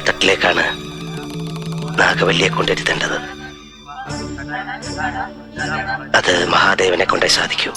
തട്ടിലേക്കാണ് നാഗവല്ലിയെ കൊണ്ടിരുത്തേണ്ടത്. അത് മഹാദേവനെ കൊണ്ടേ സാധിക്കൂ.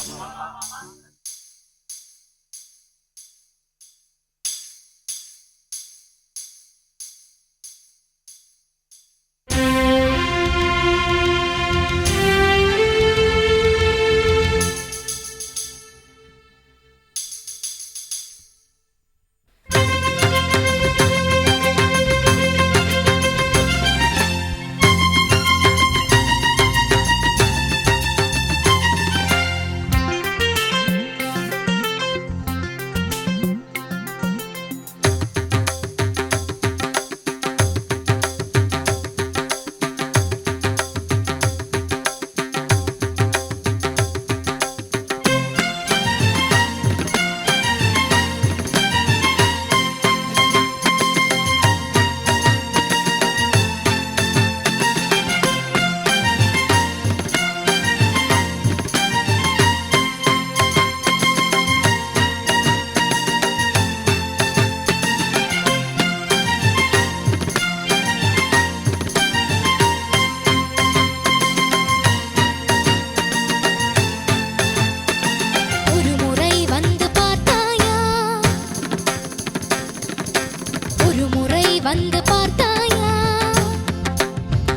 வந்து பார்த்தாயா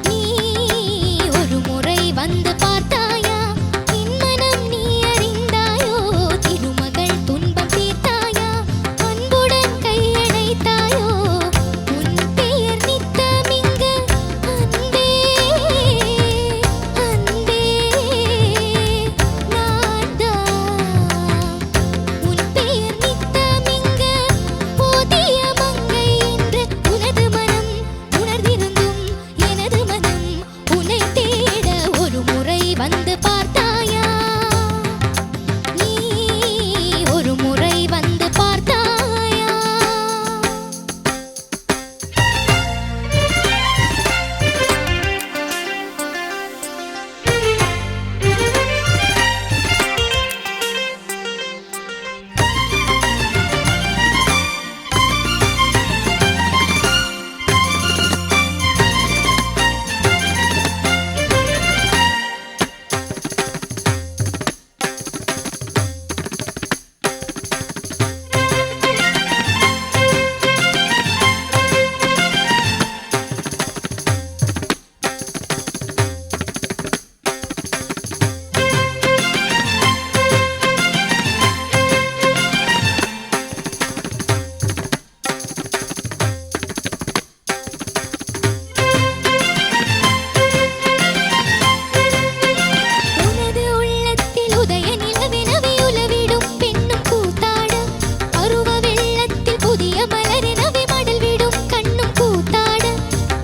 நீ ஒரு முறை வந்து பார்த்தாயா என் மனம் நீ அறிந்தாயோ திருமகள் துன்பம் தீர்த்தாயா அன்புடன் கையணைத்தாயோ உன் பெயர் நித்தமிங்கு அன்பே அன்பே நான்தா உன் பெயர் நித்தமிங்கு போதிய மங்கை என்று உனது மனம் உணர்ந்திருந்தும் எனது மனம் உன்னை தேட ஒரு முறை வந்து பார்த்தாயா நீ ஒரு முறை வந்து பார்த்தாயா உனது உள்ளத்தில் உதய நிலவெனவே உலவிடும் பெண்ணும் கூத்தாட பருவ வெள்ளத்தில் புதிய மலரெனவே மடல் விடும் கண்ணும் கூத்தாட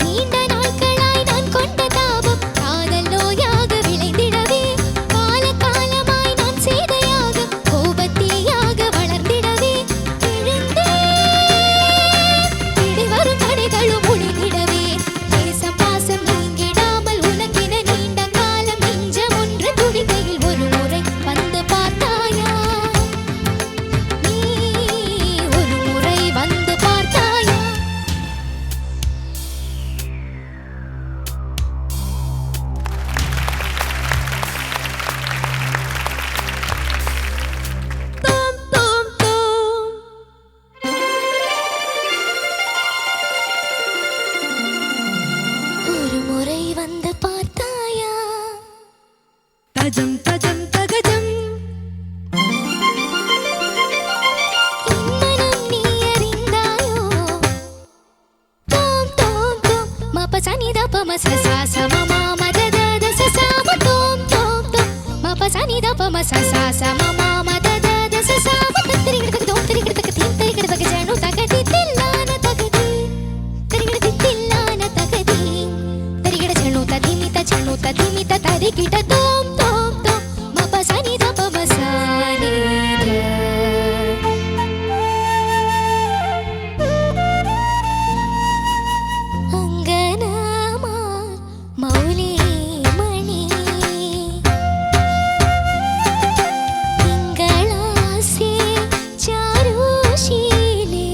நீண்ட நாட்களாய் நான் கொண்ட தாபம் காதல் நோயாக விளைந்திடவே கால காலமாய் நான் செய்த யாகம் கோபத்தீயாக வளர்ந்திடவே எழுந்தே இடிவரும் தடைகளும் ஒழிந்திடவே தேசம் பாசம் நீங்கிடாமல் உனக்கென நீண்ட காலம் நெஞ்சம் ஒன்று துடிக்கையில் ஒரு முறை வந்து பார்த்தாயா நீ ஒரு முறை வந்து பார்த்தாயா தோம் தோம் தோம் ஒரு முறை வந்து பார்த்தாயா தஜம் தஜம் தகஜம் என் மனம் நீ அறிந்தாயோ தோம் தோம் தோம் மப சனி தப ம ச சா ச ம ம ம த த த ச சா ம தோம் தோம் தோம் மப சனி தப ம ச சா ச ம ம ம த த த ச சா ம த திரிகிடதக தோம் திரிகிடதக தீம் திரிகிடதக ஜனு தகதி தில்லான தகதி திரிகிடதி தில்லான தகதி திரிகிட ஜனு ததிமித ஜனு ததிமித தரிகிட தோம் தோம் தோம் மப சனி தப ம ச நி த அங்கனமா மௌலி மணி திங்களாசி சாருஷீலே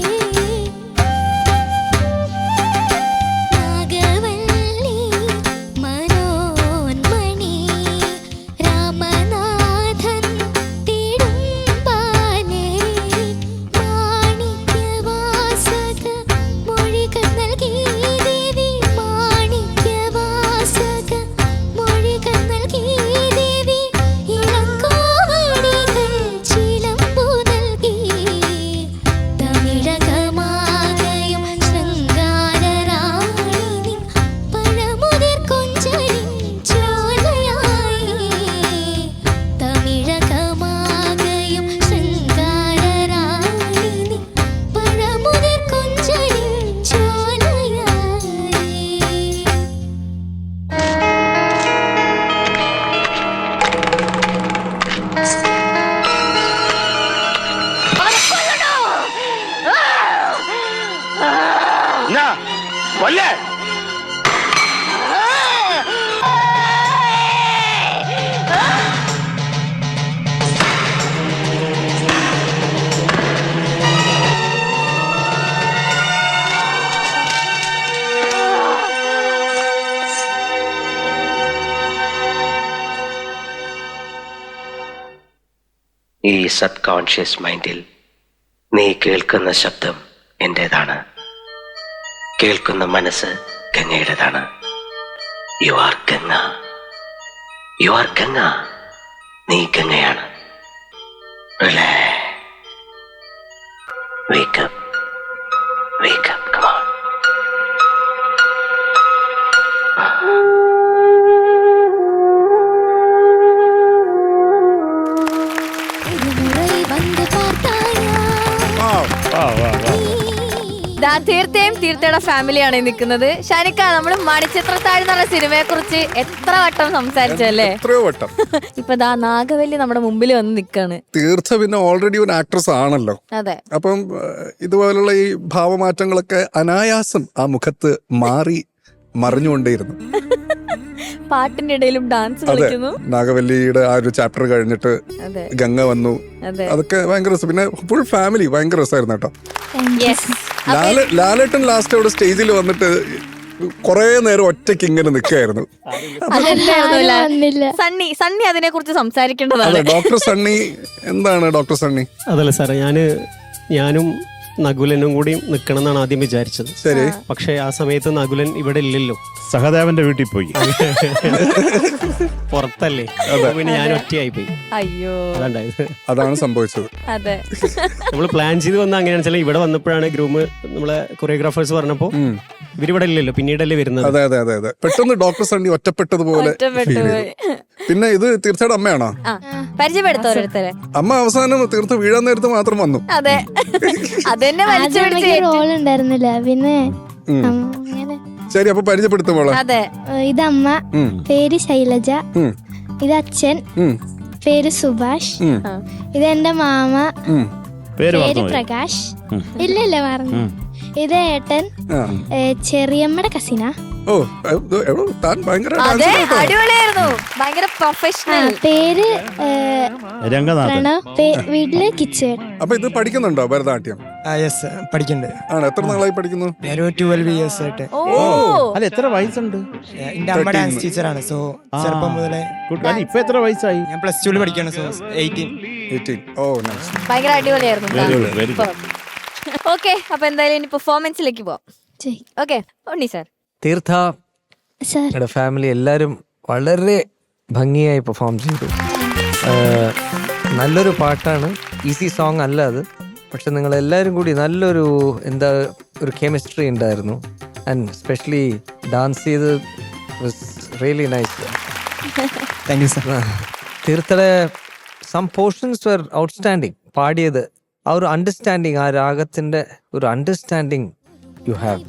കൊല്ലേ. ഈ സബ് കോൺഷ്യസ് മൈൻഡിൽ നീ കേൾക്കുന്ന ശബ്ദം എന്റേതാണ്. കേൾക്കുന്ന മനസ്സ് ഗംഗയുടേതാണ്. You are Ganga. You are Ganga. നീ ഗംഗയാണ്. Wake up. Wake up. Come on. തീർച്ചയായും തീർത്ഥയുടെ ഫാമിലിയാണ് നിൽക്കുന്നത്. ഷാനിക്ക, നമ്മള് മണിച്ചിത്രത്താഴ് എന്നുള്ള സിനിമയെ കുറിച്ച് എത്ര വട്ടം സംസാരിച്ചല്ലേ? എത്രയോ വട്ടം. ഇപ്പൊ ദാ നാഗവല്ലി നമ്മുടെ മുമ്പിൽ വന്ന് നിക്കാണ്. തീർച്ച പിന്നെ ഓൾറെഡി ഒരു ആക്ട്രസ് ആണല്ലോ. അതെ. അപ്പം ഇതുപോലുള്ള ഈ ഭാവമാറ്റങ്ങളൊക്കെ അനായാസം ആ മുഖത്ത് മാറി മറിഞ്ഞുകൊണ്ടേയിരുന്നു. പാട്ടിന്റെ ഇടയിലും ഡാൻസ് അതെ, കളിക്കുന്നു. നാഗവല്ലിയുടെ ആ ഒരു ചാപ്റ്റർ കഴിഞ്ഞിട്ട് അതെ, ഗംഗ വന്നു. അതെ. അതൊക്കെ ഭയങ്കര രസം. പിന്നെ ഫുൾ ഫാമിലി ഭയങ്കര രസമായിരുന്നു കേട്ടോ. യെസ്. ലാലേട്ടൻ ലാസ്റ്റ് അവിടെ സ്റ്റേജിൽ വന്നിട്ട് കൊറേ നേരം ഒറ്റയ്ക്ക് ഇങ്ങനെ നിൽക്കായിരുന്നു. സണ്ണി അതിനെ കുറിച്ച് സംസാരിക്കേണ്ടതാണ്. ഡോക്ടർ സണ്ണി, എന്താണ് ഡോക്ടർ സണ്ണി? അതല്ല സാറേ, ഞാനും നകുലനും കൂടി നിക്കണം എന്നാണ് ആദ്യം വിചാരിച്ചത്. ശരി. പക്ഷെ ആ സമയത്ത് നകുലൻ ഇവിടെ ഇല്ലല്ലോ, സഹദേവന്റെ വീട്ടിൽ പോയി. പുറത്തല്ലേ, പിന്നെ ഞാൻ ഒറ്റയായി പോയി. അയ്യോ, അതാണ് സംഭവിച്ചത്. അതെ. നമ്മൾ പ്ലാൻ ചെയ്ത് വന്ന അങ്ങനെയാണെന്ന് വെച്ചാൽ ഇവിടെ വന്നപ്പോഴാണ് ഗ്രൂം നമ്മളെ കൊറിയോഗ്രാഫേഴ്സ് പറഞ്ഞപ്പോ ഇവരിവിടെ ഇല്ലല്ലോ, പിന്നീടല്ലേ വരുന്നത്. അതെ അതെ അതെ അതെ. പെട്ടെന്ന് ഡോക്ടർ സണ്ണി ഒറ്റപ്പെട്ടതുപോലെ. പിന്നെ ഇത് തീർച്ചയായിട്ടും അമ്മയാണോ? പരിചയപ്പെടുത്ത ഓരോരുത്തരെ. അമ്മ അവസാനം തീർത്ത് വീഴാൻ നേരത്ത് മാത്രം വന്നു. അതെ, അതെന്നെ റോൾ ഉണ്ടായിരുന്നില്ല. പിന്നെ ശരി, അപ്പൊ പരിചയപ്പെടുത്തുമ്പോളെ. അതെ, ഇതമ്മ, പേര് ശൈലജ. ഇത് അച്ഛൻ, പേര് സുഭാഷ്. ഇതെന്റെ മാമ, പേര് പ്രകാശ്. ഇല്ല പറഞ്ഞു. ഇത് ഏട്ടൻ, ചെറിയമ്മയുടെ കസിന. ഓ, താൻ ഭയങ്കര അടിപൊളിയായിരുന്നു, ഭയങ്കര പ്രൊഫഷണൽ. പേര് പ്രണവ്, വീട്ടില് കിച്ചൺ. അപ്പൊ ഇത് പഠിക്കുന്നുണ്ടോ ഭരതനാട്യം? പഠിക്കണ്ട്. ആണ്. എത്ര നാളായി പഠിക്കുന്നു? 12 years ആയിട്ട്. അല്ല, എത്ര വയസ്സുണ്ട്? എന്റെ അമ്മ ഡാൻസ് ടീച്ചറാണ്. സോ ചെറുപ്പം മുതലേ. ഇപ്പൊ എത്ര വയസ്സായി? ഞാൻ +2 പഠിക്കാണ്. സോ 18. ഓ, നൈസ്. ഭയങ്കര അടിപൊളിയായിരുന്നു. ഓക്കെ, അപ്പൊ എന്തായാലും ഇനി പെർഫോമൻസിലേക്ക് പോവാം. ഓക്കെ, ഉണ്ണി സാർ. തീർത്ഥയുടെ ഫാമിലി എല്ലാവരും വളരെ ഭംഗിയായി പെർഫോം ചെയ്തു. നല്ലൊരു പാട്ടാണ്, ഈസി സോങ് അല്ല അത്. പക്ഷെ നിങ്ങളെല്ലാവരും കൂടി നല്ലൊരു ഒരു കെമിസ്ട്രി ഉണ്ടായിരുന്നു. ആൻഡ് സ്പെഷ്യലി ഡാൻസ് ചെയ്ത് was really nice. Thank you sir. തീർത്ഥയുടെ സം പോർഷൻസ് വർ ഔട്ട്സ്റ്റാൻഡിങ്. പാടിയത് ആ ഒരു അണ്ടർസ്റ്റാൻഡിങ്, ആ രാഗത്തിന്റെ ഒരു അണ്ടർസ്റ്റാൻഡിങ് യു ഹാവ്.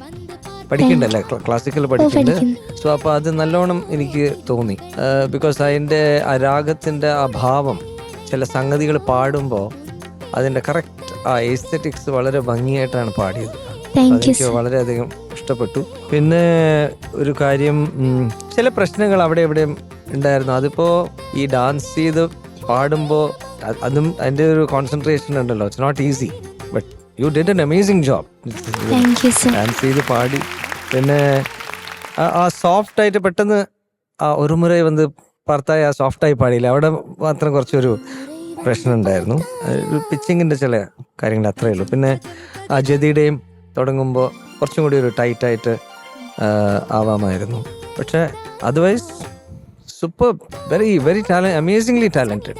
പഠിക്കണ്ടല്ലേ, ക്ലാസിക്കൽ പഠിക്കുന്നുണ്ട്. സോ അപ്പൊ അത് നല്ലോണം എനിക്ക് തോന്നി. ബിക്കോസ് അതിന്റെ ആ രാഗത്തിന്റെ ആ ഭാവം, ചില സംഗതികൾ പാടുമ്പോൾ അതിന്റെ കറക്റ്റ് ആ എസ്തെറ്റിക്സ് വളരെ ഭംഗിയായിട്ടാണ് പാടിയത്. എനിക്ക് വളരെയധികം ഇഷ്ടപ്പെട്ടു. പിന്നെ ഒരു കാര്യം, ചില പ്രശ്നങ്ങൾ അവിടെ എവിടെയും ഉണ്ടായിരുന്നു. അതിപ്പോ ഈ ഡാൻസ് ചെയ്ത് പാടുമ്പോൾ അതും അതിന്റെ ഒരു കോൺസെൻട്രേഷൻ ഉണ്ടല്ലോ. It's not easy, but you did an amazing job. Dance ചെയ്ത് പാടി. പിന്നെ ആ സോഫ്റ്റ് ആയിട്ട് പെട്ടെന്ന് ആ ഒരു മുறை വന്ന് പറത്തായി ആ സോഫ്റ്റായി പാടിയില്ല. അവിടെ മാത്രം കുറച്ചൊരു പ്രശ്നം ഉണ്ടായിരുന്നു. പിച്ചിങ്ങിന്റെ ചില കാര്യങ്ങൾ അത്രയേ ഉള്ളൂ. പിന്നെ ആ ജതിയുടെയും തുടങ്ങുമ്പോൾ കുറച്ചും കൂടി ഒരു ടൈറ്റായിട്ട് ആവാമായിരുന്നു. പക്ഷെ otherwise super, very very talent, amazingly talented.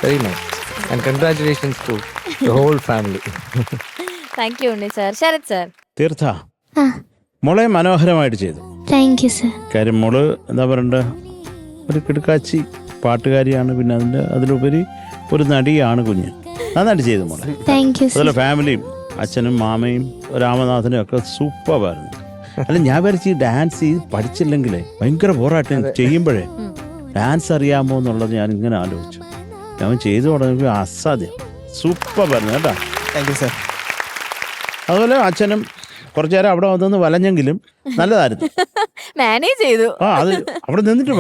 Very nice and congratulations to the whole family. Thank you Unni sir. Sharath sir. Theertha, മോളെ മനോഹരമായിട്ട് ചെയ്തു. കാര്യം മോള് എന്താ പറയണ്ട, ഒരു കിടുക്കാച്ചി പാട്ടുകാരിയാണ്. പിന്നെ അതിലുപരി ഒരു നടിയാണ് കുഞ്ഞ്. നന്നായിട്ട് ചെയ്തു മോളെ. അതുപോലെ ഫാമിലിയും അച്ഛനും മാമയും രാമനാഥനും ഒക്കെ സൂപ്പറായിരുന്നു. അല്ല, ഞാൻ വരച്ച് ഈ ഡാൻസ് ചെയ്ത് പഠിച്ചില്ലെങ്കിൽ ഭയങ്കര ബോറായിട്ട് ചെയ്യുമ്പോഴേ ഡാൻസ് അറിയാമോ എന്നുള്ളത് ഞാൻ ഇങ്ങനെ ആലോചിച്ചു. ഞാൻ ചെയ്തു തുടങ്ങിയപ്പോൾ അസാധ്യം. സൂപ്പറായിരുന്നു കേട്ടോ. Thank you sir. അതുപോലെ അച്ഛനും കുറച്ചു നേരം അവിടെ വന്നൊന്ന് വലഞ്ഞെങ്കിലും നല്ലതായിരുന്നു. മാനേജ് ചെയ്തു. അത് അവിടെ നിന്നിട്ട്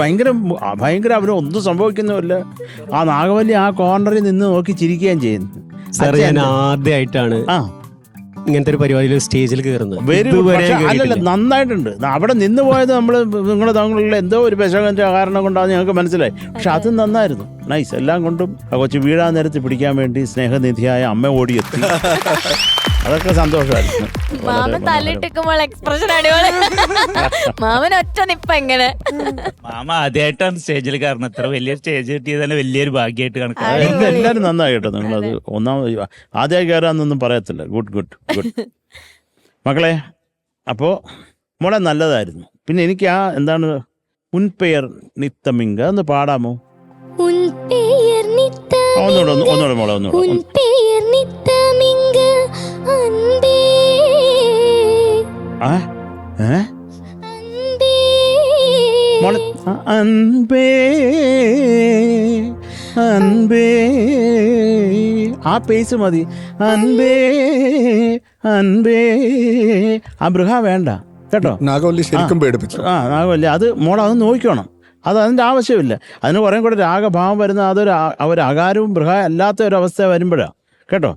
ഭയങ്കര അവര് ഒന്നും സംഭവിക്കുന്നുമില്ല. ആ നാഗവല്ലി ആ കോർണറിൽ നിന്ന് നോക്കി ചിരിക്കുകയും ചെയ്യുന്നു. സാർ ഞാൻ ആദ്യമായിട്ടാണ് ഇങ്ങനത്തെ ഒരു പരിപാടിയിൽ സ്റ്റേജിൽ കയറുന്നത്. അല്ലല്ല, നന്നായിട്ടുണ്ട്. അവിടെ നിന്ന് പോയത് നിങ്ങൾ തങ്ങളുള്ള എന്തോ ഒരു പെശകന്റെ കാരണം കൊണ്ടാണ് ഞങ്ങൾക്ക് മനസ്സിലായി. പക്ഷെ അത് നന്നായിരുന്നു, നൈസ്. എല്ലാം കൊണ്ടും ആ കൊച്ചു വീഴാൻ നേരത്ത് പിടിക്കാൻ വേണ്ടി സ്നേഹനിധിയായ അമ്മ ഓടിയെത്തി. അതൊക്കെ സന്തോഷമായിരുന്നു. മാമൻ തല്ലിട്ടിക്കുമ്പോൾ എക്സ്പ്രഷൻ അടിപൊളി. മാമൻ ഒറ്റ നിപ്പ എങ്ങനെ. മാമ ആദ്യമായിട്ടാണ് സ്റ്റേജിൽ കയറുന്നത്. ഇത്ര വലിയ സ്റ്റേജ് കിട്ടിയത് തന്നെ വലിയൊരു ഭാഗ്യമായിട്ട് കണക്കാണ്. എല്ലാവരും നന്നായി കേട്ടോ. നിങ്ങളത് ആദ്യമായി കയറാന്നൊന്നും പറയത്തില്ല. ഗുഡ് ഗുഡ് ഗുഡ് മക്കളെ. അപ്പോൾ മോളെ നല്ലതായിരുന്നു. പിന്നെ എനിക്ക് എന്താണ് ഉൻപെയർ നിത്തമിങ്ക ഒന്ന് പാടാമോ? ഒന്നുകൂടെ മോളെ, ഒന്നുകൂടെ. മോളെ അൻപേ അൻപേ ആ പേസ് മതി. അൻപേ അൻപേ ആ ബൃഹ വേണ്ട കേട്ടോ. നാഗവല്ലി ശരിക്കും പേടിപ്പിച്ചു. നാഗവല്ലി അത് മോളെ അത് നോക്കണം. അതിൻ്റെ ആവശ്യമില്ല. അതിന് കുറേ കൂടെ രാഗഭാവം വരുന്ന ഒരു അകാരവും ബൃഹ അല്ലാത്ത ഒരവസ്ഥ വരുമ്പോഴാണ് കേട്ടോ.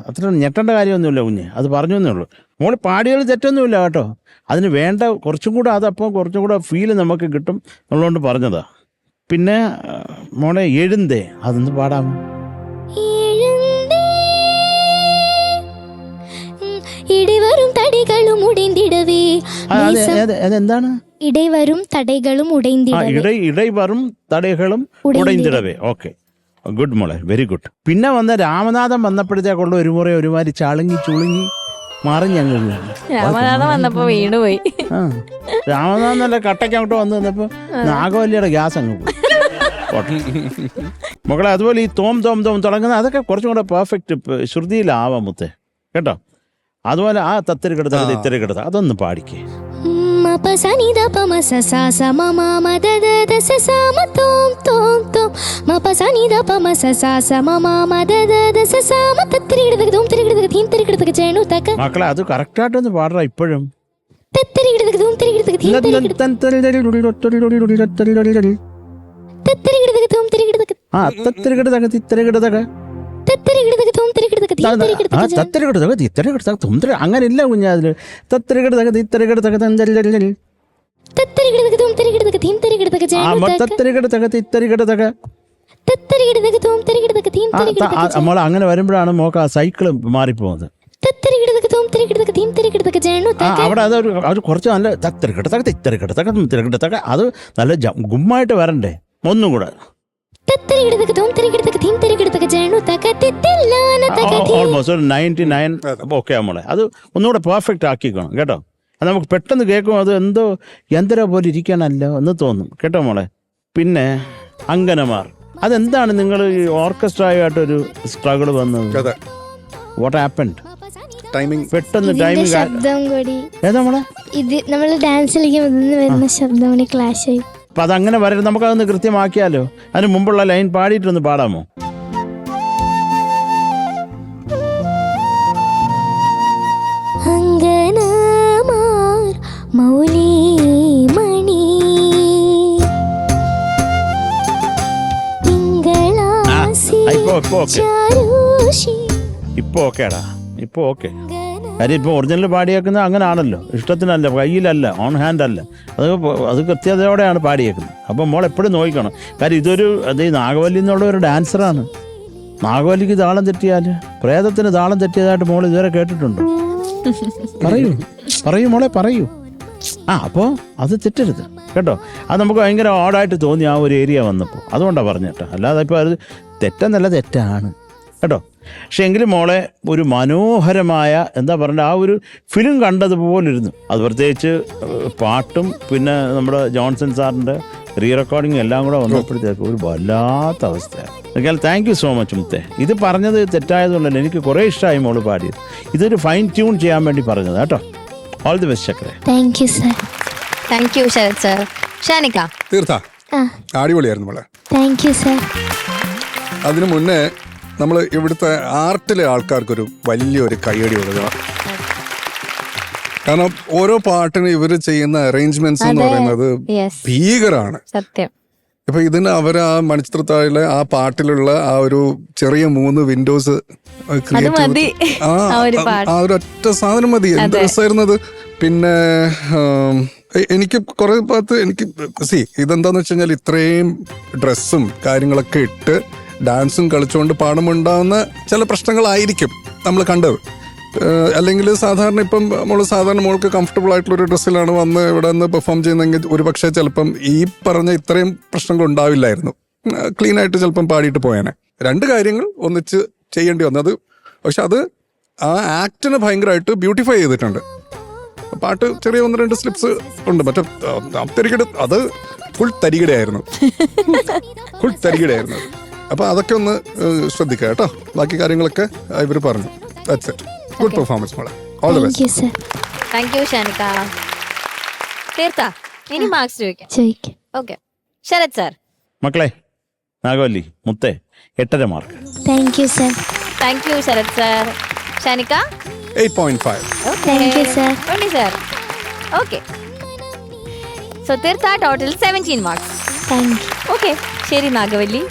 അത്ര ഞെട്ടേണ്ട കാര്യമൊന്നുമില്ല കുഞ്ഞ്, അത് പറഞ്ഞു എന്നേ ഉള്ളൂ. മോള് പാടിയത് തെറ്റൊന്നുമില്ല കേട്ടോ. അതിന് വേണ്ട കുറച്ചും കൂടെ അതപ്പോൾ കുറച്ചും കൂടെ ഫീല് നമുക്ക് കിട്ടും എന്നുള്ളതുകൊണ്ട് പറഞ്ഞതാ. പിന്നെ മോളെ എഴുന്തേ അതൊന്ന് പാടാമോ? അതെന്താണ്? ഇടൈവരും തടൈകളും ഉടൈന്തിടവേ. ഓക്കെ, ഗുഡ് മോളെ, വെരി ഗുഡ്. പിന്നെ വന്ന രാമനാഥൻ വന്നപ്പോഴത്തേക്കുള്ള ഒരു മുறை ഒരുമാതിരി ചളുങ്ങി ചുളുങ്ങി മറിഞ്ഞങ്ങ്. രാമനാഥൻ വന്നപ്പോ വീണുപോയി. രാമനാഥൻ നല്ല കട്ടയ്ക്ക് അങ്ങോട്ട് വന്ന് നിന്നപ്പോ നാഗവല്ലിയുടെ ഗ്യാസ് അങ്ങ് പോയി. മക്കളെ അതുപോലെ ഈ തോം തോം തോം തുടങ്ങുന്ന അതൊക്കെ കുറച്ചും കൂടെ പെർഫെക്റ്റ് ശ്രുതിയിലാവാം മുത്തേ കേട്ടോ. അതുപോലെ ആ തത്തിരി കിടത്ത ഇത്തിരി കിടത്ത അതൊന്ന് പാടിക്കേ. മക്കളെ അത് കറക്റ്റായിട്ടൊന്ന് പാടാ ഇപ്പോഴും. അങ്ങനില്ല കുഞ്ഞ അതില്. നമ്മൾ അങ്ങനെ വരുമ്പോഴാണ് മോക്ക് ആ സൈക്കിള് മാറിപ്പോകുന്നത്. അവിടെ അത് കുറച്ച് നല്ല അത് നല്ല ഗുമ്മായിട്ട് വരണ്ടേ. ഒന്നും കൂടെ ഓൾമോസ്റ്റ് 99 ഓക്കെ മോളെ. അത് ഒന്നുകൂടെ പെർഫെക്റ്റ് ആക്കിക്കണം കേട്ടോ. അത് നമുക്ക് പെട്ടെന്ന് കേൾക്കും അത് എന്തോ യന്ത്രം പോലെ ഇരിക്കാനല്ലോ എന്ന് തോന്നും കേട്ടോ മോളെ. പിന്നെ അങ്കനമാർ അതെന്താണ് നിങ്ങൾ ഈ ഓർക്കസ്ട്രയായിട്ടൊരു സ്ട്രഗിൾ വന്നത്? What happened? ടൈമിംഗ് പെട്ടെന്ന് ടൈമിംഗ് ഏതാ മോളെ? ഇത് നമ്മൾ ഡാൻസ് കളിക്കുമ്പോൾ വരുന്ന ശബ്ദം കൂടി ക്ലാഷ് ആയി. അപ്പൊ അതങ്ങനെ വരരുത്, നമുക്കതൊന്ന് കൃത്യമാക്കിയാലോ. അതിന് മുമ്പുള്ള ലൈൻ പാടിയിട്ടൊന്ന് പാടാമോ? ഇപ്പൊ ഓക്കേടാ, ഇപ്പൊ ഓക്കെ. കാര്യം ഇപ്പോൾ ഒറിജിനൽ പാടിയേക്കുന്നത് അങ്ങനെ ആണല്ലോ, ഇഷ്ടത്തിനല്ല, കയ്യിലല്ല, ഓൺ ഹാൻഡ് അല്ല. അത് കൃത്യതയോടെയാണ് പാടിയേക്കുന്നത്. അപ്പം മോൾ എപ്പോഴും നോക്കണം. കാര്യം അത് നാഗവല്ലി എന്നുള്ള ഒരു ഡാൻസറാണ്. നാഗവല്ലിക്ക് താളം തെറ്റിയാൽ പ്രേതത്തിന് താളം തെറ്റിയതായിട്ട് മോൾ ഇതുവരെ കേട്ടിട്ടുണ്ടോ? പറയൂ മോളെ പറയൂ. അപ്പോൾ അത് തെറ്റരുത് കേട്ടോ. അത് നമുക്ക് ഭയങ്കര ഓടായിട്ട് തോന്നി ആ ഒരു ഏരിയ വന്നപ്പോൾ, അതുകൊണ്ടാണ് പറഞ്ഞേട്ടോ. അല്ലാതെ ഇപ്പോൾ അത് തെറ്റെന്നല്ല, തെറ്റാണ് കേട്ടോ. പക്ഷെ എങ്കിലും മോളെ ഒരു മനോഹരമായ എന്താ പറയണ്ട ആ ഒരു ഫിലിം കണ്ടതുപോലിരുന്നു. അത് പ്രത്യേകിച്ച് പാട്ടും പിന്നെ നമ്മുടെ ജോൺസൺ സാറിൻ്റെ റീ റെക്കോർഡിങ് എല്ലാം കൂടെ വന്നപ്പോഴത്തേക്ക് ഒരു വല്ലാത്ത അവസ്ഥയാണ്. താങ്ക് യു സോ മച്ച് മുത്തേ. ഇത് പറഞ്ഞത് തെറ്റായതുകൊണ്ടല്ല, എനിക്ക് കുറേ ഇഷ്ടമായി മോള് പാടിയത്. ഇതൊരു ഫൈൻ ട്യൂൺ ചെയ്യാൻ വേണ്ടി പറഞ്ഞത് കേട്ടോ. ഓൾ ദി ബെസ്റ്റ് ചക്രേ. Thank you sir. Thank you Sharath sir. Shanika Theertha അടിപൊളിയായിരുന്നു മോളെ. Thank you sir. അതിനു മുന്നേ നമ്മൾ ഇവിടുത്തെ ആർട്ടിലെ ആൾക്കാർക്കൊരു വലിയൊരു കയ്യടി കൊടുക്കണം. കാരണം ഓരോ പാട്ടിനും ഇവര് ചെയ്യുന്ന അറേഞ്ച്മെന്റ്സ് എന്ന് പറയുന്നത് യെസ് ഭീകരാണ്. സത്യം. ഇപ്പൊ ഇതിന് അവർ ആ മണിച്ചിത്രത്താഴിലെ ആ പാട്ടിലുള്ള ആ ഒരു ചെറിയ 3 വിൻഡോസ് അത് മതി. ആ ഒരു പാട്ട്. ആ ഒരു ഒറ്റ സാധനം മതി. എന്ത് രസമായിരുന്നത്. പിന്നെ എനിക്ക് കുറെ ഭാഗത്ത് എനിക്ക് ഇതെന്താന്ന് വെച്ച് കഴിഞ്ഞാൽ ഇത്രയും ഡ്രസ്സും കാര്യങ്ങളൊക്കെ ഇട്ട് ഡാൻസും കളിച്ചുകൊണ്ട് പാടുമുണ്ടാവുന്ന ചില പ്രശ്നങ്ങളായിരിക്കും നമ്മൾ കണ്ടത്. അല്ലെങ്കിൽ സാധാരണ ഇപ്പം മോൾക്ക് കംഫർട്ടബിൾ ആയിട്ടുള്ള ഒരു ഡ്രസ്സിലാണ് വന്ന് ഇവിടെ നിന്ന് പെർഫോം ചെയ്യുന്നതെങ്കിൽ ഒരു പക്ഷേ ചിലപ്പം ഈ പറഞ്ഞ ഇത്രയും പ്രശ്നങ്ങൾ ഉണ്ടാവില്ലായിരുന്നു. ക്ലീൻ ആയിട്ട് ചിലപ്പം പാടിയിട്ട് പോയാനെ. 2 കാര്യങ്ങൾ ഒന്നിച്ച് ചെയ്യേണ്ടി വന്നത്. പക്ഷെ അത് ആ ആക്ടിനെ ഭയങ്കരമായിട്ട് ബ്യൂട്ടിഫൈ ചെയ്തിട്ടുണ്ട്. പാട്ട് ചെറിയ 1-2 സ്ലിപ്സ് ഉണ്ട്. മറ്റേ തരികിട അത് ഫുൾ തരികിടയായിരുന്നു. ഫുൾ തരികിടയായിരുന്നു. അപ്പൊ അതൊക്കെ ഒന്ന് ശ്രദ്ധിക്കുക കേട്ടോ. ബാക്കി കാര്യങ്ങളൊക്കെ ഇവർ പറഞ്ഞു. That's it. ഗുഡ് പെർഫോമൻസ് മോളെ. All the best. Thank you Shanika. Theertha ഇനി മാർക്സ് ചോദിക്കാം. Okay Sharath sir. മക്കളെ നാഗവല്ലി മുത്തേ 8.5 mark. Thank you sir. Thank you Sharath sir. Shanika 8.5. Thank you sir. Sir. Okay so Theertha total 17 marks. Thank you. Okay ശരി നാഗവല്ലി.